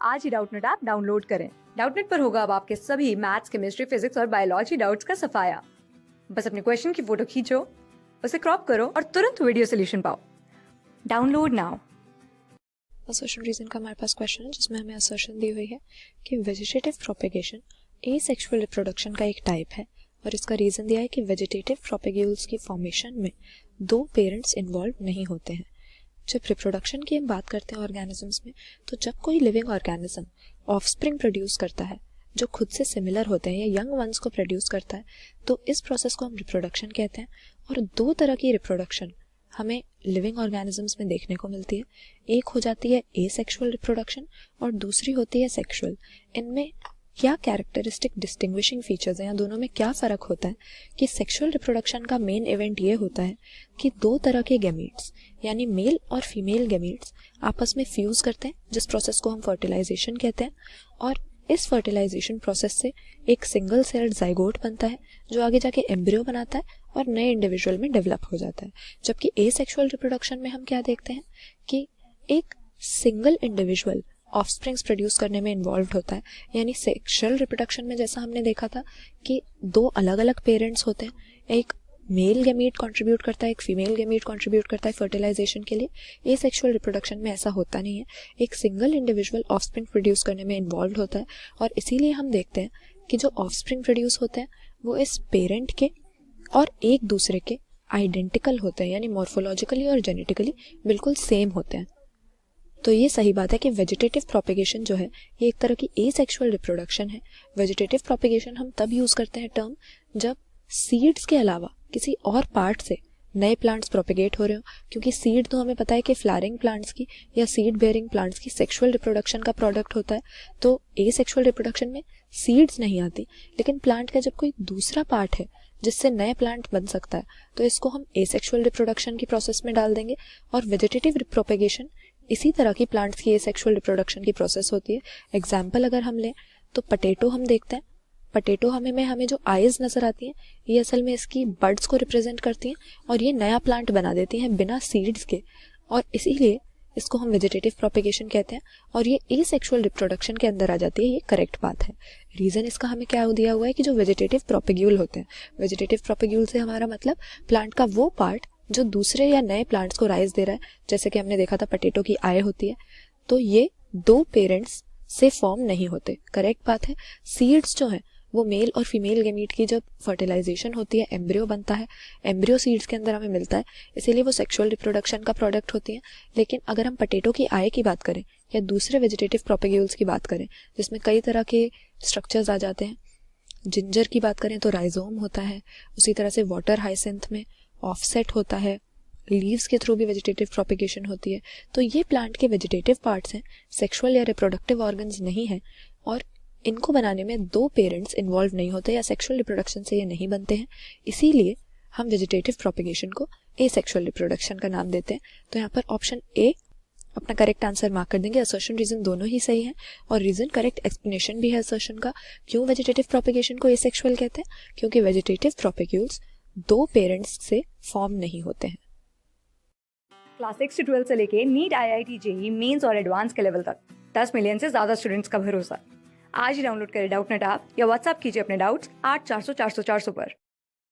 आज ही Doubtnut app download करें। Doubtnut पर होगा अब आपके सभी मैथ्स, केमिस्ट्री, फिजिक्स और बायोलॉजी डाउट्स का सफाया। बस अपने क्वेश्चन की फोटो खींचो, उसे क्रॉप करो और तुरंत वीडियो सोल्यूशन पाओ। Download now. असर्शन रीजन का हमारे पास क्वेश्चन है जिसमें हमें असर्शन दी हुई है कि वेजिटेटिव प्रोपेगेशन एसेक्सुअल रिप्रोडक्शन का एक टाइप है और इसका रीजन दिया है कि वेजिटेटिव प्रोपेग्यूल्स की फॉर्मेशन में दो पेरेंट्स इन्वॉल्व नहीं होते हैं। जब रिप्रोडक्शन की हम बात करते हैं ऑर्गेनिजम्स में, तो जब कोई लिविंग ऑर्गेनिज्म ऑफस्प्रिंग प्रोड्यूस करता है जो खुद से सिमिलर होते हैं या यंग वंस को प्रोड्यूस करता है, तो इस प्रोसेस को हम रिप्रोडक्शन कहते हैं। और दो तरह की रिप्रोडक्शन हमें लिविंग ऑर्गेनिजम्स में देखने को मिलती है। एक हो जाती है एसेक्सुअल रिप्रोडक्शन और दूसरी होती है सेक्सुअल। इनमें क्या कैरेक्टरिस्टिक डिस्टिंग्विशिंग फीचर्स हैं या दोनों में क्या फ़र्क होता है कि सेक्सुअल रिप्रोडक्शन का मेन इवेंट ये होता है कि दो तरह के गैमीट्स यानी मेल और फीमेल गैमीट्स आपस में फ्यूज़ करते हैं, जिस प्रोसेस को हम फर्टिलाइजेशन कहते हैं। और इस फर्टिलाइजेशन प्रोसेस से एक सिंगल सेल्ड जाइगोट बनता है जो आगे जाके एम्ब्रियो बनाता है और नए इंडिविजुअल में डेवलप हो जाता है। जबकि एसेक्सुअल रिप्रोडक्शन में हम क्या देखते हैं कि एक सिंगल इंडिविजुअल ऑफस्प्रिंग्स प्रोड्यूस करने में इन्वॉल्व होता है। यानी सेक्सुअल रिप्रोडक्शन में जैसा हमने देखा था कि दो अलग अलग पेरेंट्स होते हैं, एक मेल गैमीट कंट्रीब्यूट करता है, एक फीमेल गैमीट कंट्रीब्यूट करता है फर्टिलाइजेशन के लिए। एसेक्सुअल रिप्रोडक्शन में ऐसा होता नहीं है, एक सिंगल इंडिविजुअल ऑफस्प्रिंग प्रोड्यूस करने में इन्वॉल्व होता है। और इसीलिए हम देखते हैं कि जो ऑफस्प्रिंग प्रोड्यूस होते हैं वो इस पेरेंट के और एक दूसरे के आइडेंटिकल होते हैं, यानी मॉर्फोलॉजिकली और जेनेटिकली बिल्कुल सेम होते हैं। तो ये सही बात है कि वेजिटेटिव प्रोपेगेशन जो है ये एक तरह की एसेक्सुअल रिप्रोडक्शन है। वेजिटेटिव प्रोपेगेशन हम तब यूज करते हैं टर्म जब सीड्स के अलावा किसी और पार्ट से नए प्लांट्स प्रोपेगेट हो रहे हो, क्योंकि सीड तो हमें पता है कि फ्लावरिंग प्लांट्स की या सीड बेयरिंग प्लांट्स की सेक्सुअल रिप्रोडक्शन का प्रोडक्ट होता है। तो एसेक्सुअल रिप्रोडक्शन में सीड्स नहीं आती, लेकिन प्लांट का जब कोई दूसरा पार्ट है जिससे नए प्लांट बन सकता है तो इसको हम एसेक्सुअल रिप्रोडक्शन की प्रोसेस में डाल देंगे। और वेजिटेटिव प्रोपेगेशन इसी तरह की प्लांट्स की एसेक्सुअल रिप्रोडक्शन की प्रोसेस होती है। एग्जाम्पल अगर हम लें तो पटेटो हम देखते हैं, पटेटो हमें जो आइज नजर आती हैं ये असल में इसकी बड्स को रिप्रेजेंट करती हैं और ये नया प्लांट बना देती हैं बिना सीड्स के, और इसीलिए इसको हम वेजिटेटिव प्रोपेगेशन कहते हैं। और ये एसेक्सुअल रिप्रोडक्शन के अंदर आ जाती है, ये करेक्ट बात है। रीजन इसका हमें क्या दिया हुआ है कि जो वेजिटेटिव प्रोपेग्यूल होते हैं, वेजिटेटिव प्रोपेग्यूल से हमारा मतलब प्लांट का वो पार्ट जो दूसरे या नए प्लांट्स को राइज दे रहा है। जैसे कि हमने देखा था पटेटो की आय होती है, तो ये दो पेरेंट्स से फॉर्म नहीं होते, करेक्ट बात है। सीड्स जो है वो मेल और फीमेल गैमीट की जब फर्टिलाइजेशन होती है एम्ब्रियो बनता है, एम्ब्रियो सीड्स के अंदर हमें मिलता है, इसीलिए वो सेक्सुअल रिप्रोडक्शन का प्रोडक्ट होती है। लेकिन अगर हम पटेटो की आय की बात करें या दूसरे वेजिटेटिव प्रोपेग्यूल्स की बात करें जिसमें कई तरह के स्ट्रक्चर्स आ जाते हैं, जिंजर की बात करें तो राइजोम होता है, उसी तरह से वाटर हाइसिंथ में ऑफसेट होता है, लीव्स के थ्रू भी वेजिटेटिव प्रोपेगेशन होती है। तो ये प्लांट के वेजिटेटिव पार्ट्स हैं, सेक्सुअल या रिप्रोडक्टिव ऑर्गन्स नहीं है, और इनको बनाने में दो पेरेंट्स इन्वॉल्व नहीं होते या सेक्सुअल रिप्रोडक्शन से ये नहीं बनते हैं। इसीलिए हम वेजिटेटिव प्रोपेगेशन को एसेक्सुअल रिप्रोडक्शन का नाम देते हैं। तो यहाँ पर ऑप्शन ए अपना करेक्ट आंसर मार्क कर देंगे। असर्शन रीजन दोनों ही सही है और रीजन करेक्ट एक्सप्लेनेशन भी है असर्शन का। क्यों वेजिटेटिव प्रोपेगेशन को एसेक्सुअल कहते हैं? क्योंकि वेजिटेटिव प्रोपेग्यूल्स दो पेरेंट्स से फॉर्म नहीं होते हैं। क्लास 6 से 12 से लेके नीट, IIT, JEE मेंस और एडवांस के लेवल तक 10 मिलियन से ज्यादा स्टूडेंट्स का भरोसा। आज ही डाउनलोड करें डाउटनेट ऐप या व्हाट्सएप कीजिए अपने डाउट्स 8400 400 400 पर।